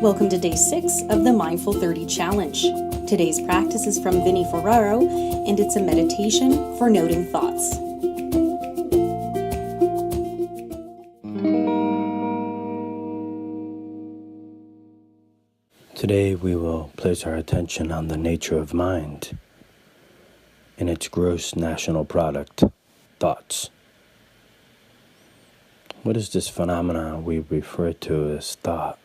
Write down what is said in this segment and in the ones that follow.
Welcome to day 6 of the Mindful30 challenge. Today's practice is from Vinny Ferraro, and it's a meditation for noting thoughts. Today we will place our attention on the nature of mind and its gross national product, thoughts. What is this phenomenon we refer to as thought?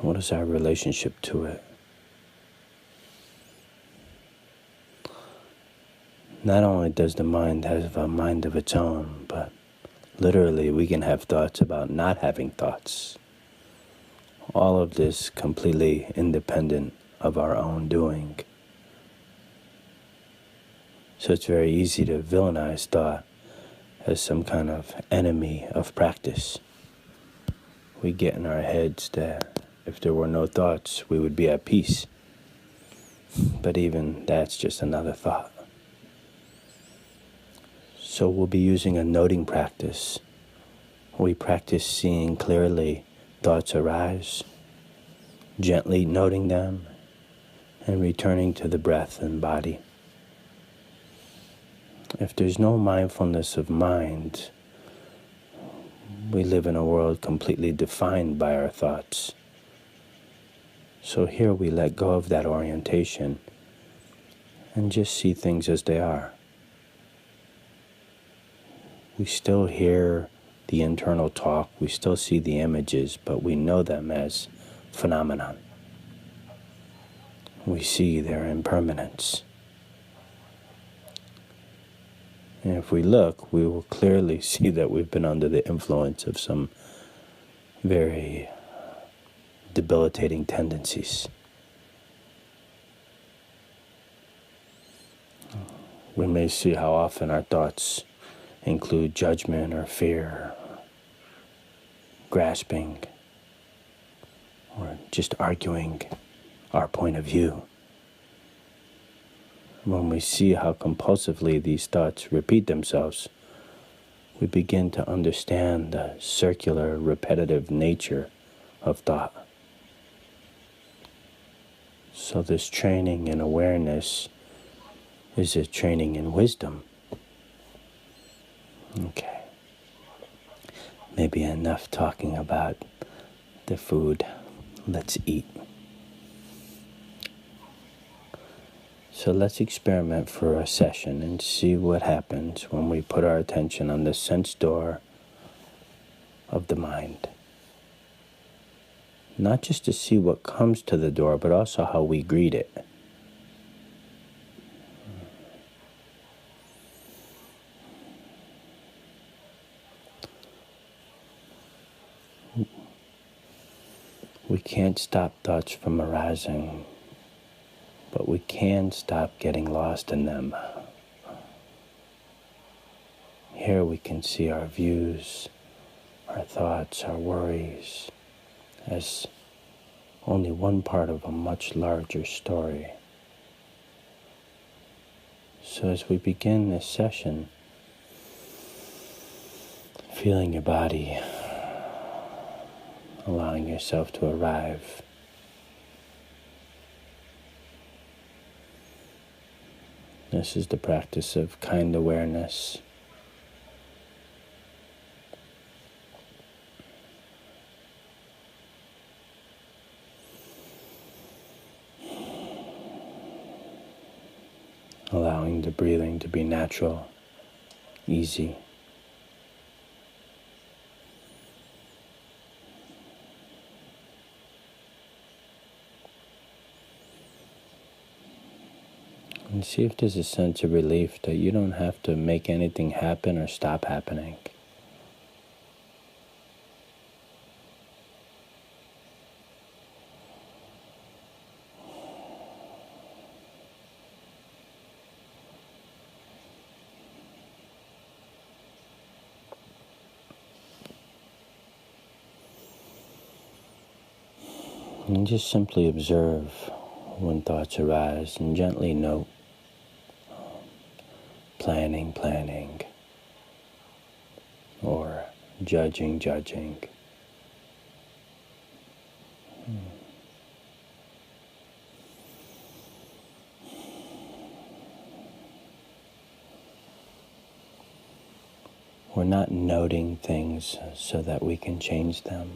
What is our relationship to it? Not only does the mind have a mind of its own, but literally we can have thoughts about not having thoughts. All of this completely independent of our own doing. So it's very easy to villainize thought as some kind of enemy of practice. We get in our heads that if there were no thoughts, we would be at peace. But even that's just another thought. So we'll be using a noting practice. We practice seeing clearly thoughts arise, gently noting them, and returning to the breath and body. If there's no mindfulness of mind, we live in a world completely defined by our thoughts. So here we let go of that orientation and just see things as they are. We still hear the internal talk, we still see the images, but we know them as phenomenon. We see their impermanence. And if we look, we will clearly see that we've been under the influence of some very debilitating tendencies. We may see how often our thoughts include judgment or fear, grasping, or just arguing our point of view. When we see how compulsively these thoughts repeat themselves, we begin to understand the circular, repetitive nature of thought. So this training in awareness is a training in wisdom. Okay. Maybe enough talking about the food. Let's eat. So let's experiment for a session and see what happens when we put our attention on the sense door of the mind. Not just to see what comes to the door, but also how we greet it. We can't stop thoughts from arising, but we can stop getting lost in them. Here we can see our views, our thoughts, our worries, as only one part of a much larger story. So as we begin this session, feeling your body, allowing yourself to arrive. This is the practice of kind awareness. Allowing the breathing to be natural, easy. And see if there's a sense of relief that you don't have to make anything happen or stop happening. And just simply observe when thoughts arise and gently note planning, or judging, We're not noting things so that we can change them.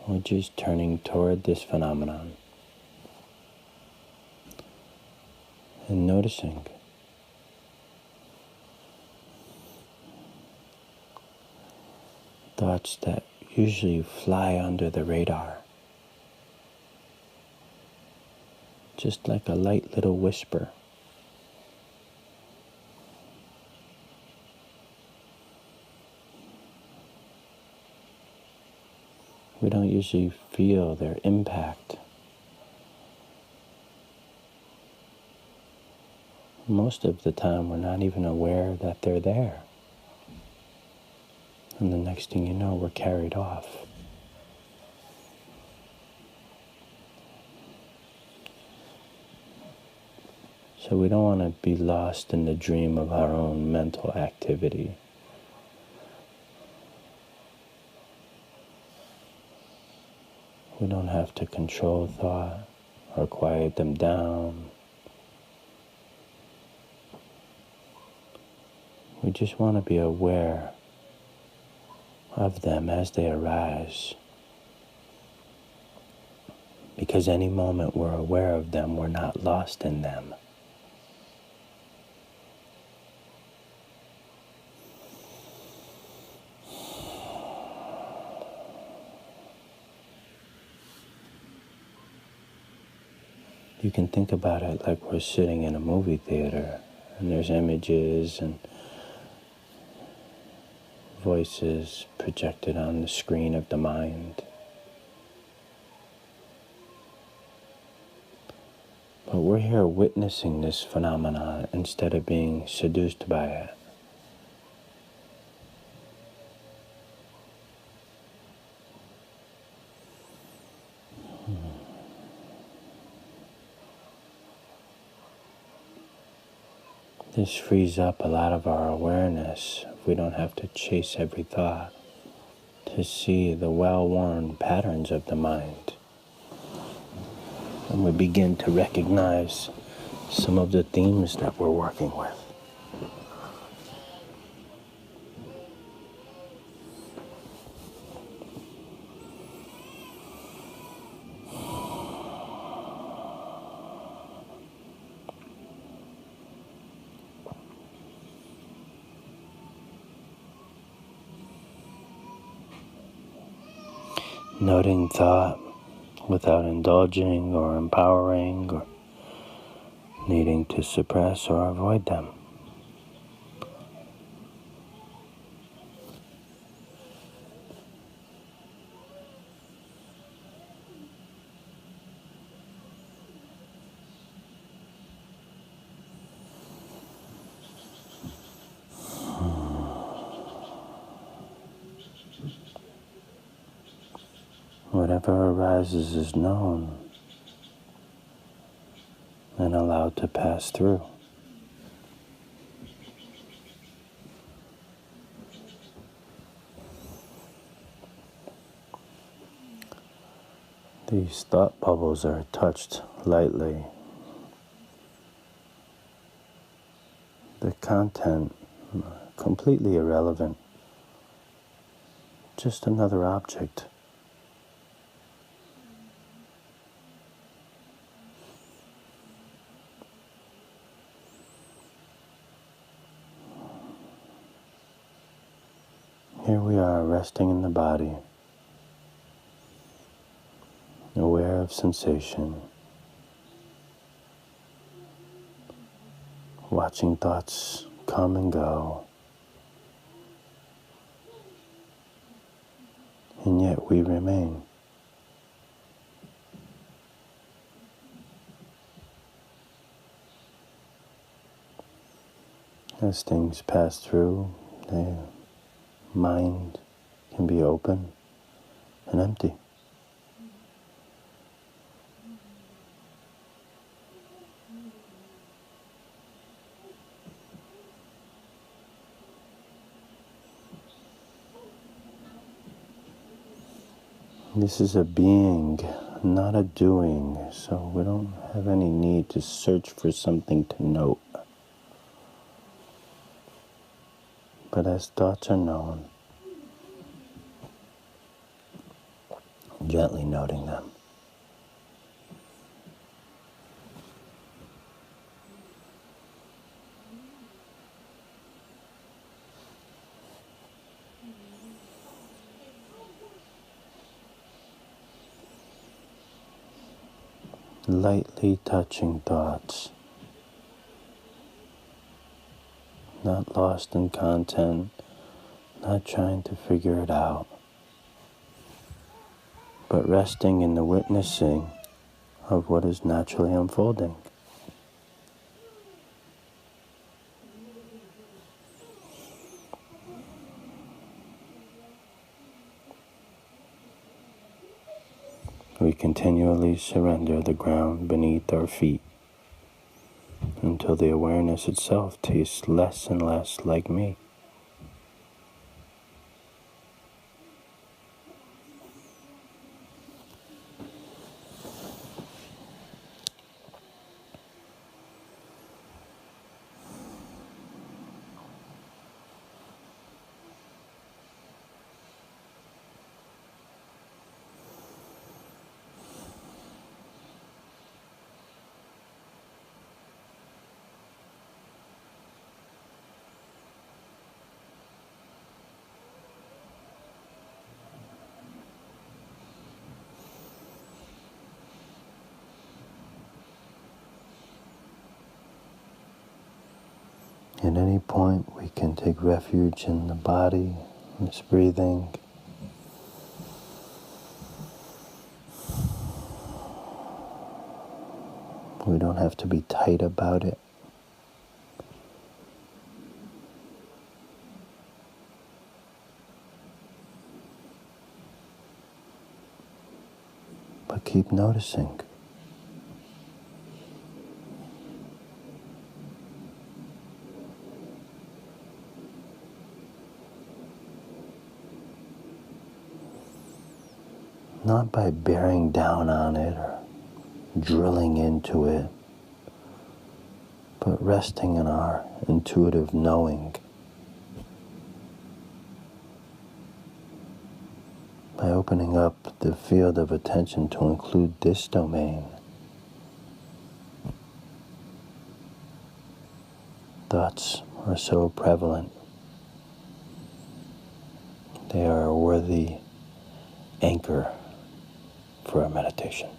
We're just turning toward this phenomenon and noticing. Thoughts that usually fly under the radar. Just like a light little whisper. We don't usually feel their impact. Most of the time, we're not even aware that they're there. And the next thing you know, we're carried off. So we don't want to be lost in the dream of our own mental activity. We don't have to control thought or quiet them down. We just want to be aware of them as they arise. Because any moment we're aware of them, we're not lost in them. You can think about it like we're sitting in a movie theater and there's images and voices projected on the screen of the mind. But we're here witnessing this phenomenon instead of being seduced by it. This frees up a lot of our awareness if we don't have to chase every thought, to see the well-worn patterns of the mind. And we begin to recognize some of the themes that we're working with. Noting thought without indulging or empowering or needing to suppress or avoid them. Whatever arises is known and allowed to pass through. These thought bubbles are touched lightly. The content completely irrelevant. Just another object. Here we are, resting in the body, aware of sensation, watching thoughts come and go, and yet we remain. As things pass through, the mind can be open and empty. This is a being, not a doing, so we don't have any need to search for something to note. But as thoughts are known, gently noting them. Lightly touching thoughts, not lost in content, not trying to figure it out, but resting in the witnessing of what is naturally unfolding. We continually surrender the ground beneath our feet until the awareness itself tastes less and less like me. At any point, we can take refuge in the body, this breathing. We don't have to be tight about it. But keep noticing. Not by bearing down on it or drilling into it, but resting in our intuitive knowing. By opening up the field of attention to include this domain. Thoughts are so prevalent. They are a worthy anchor for our meditation.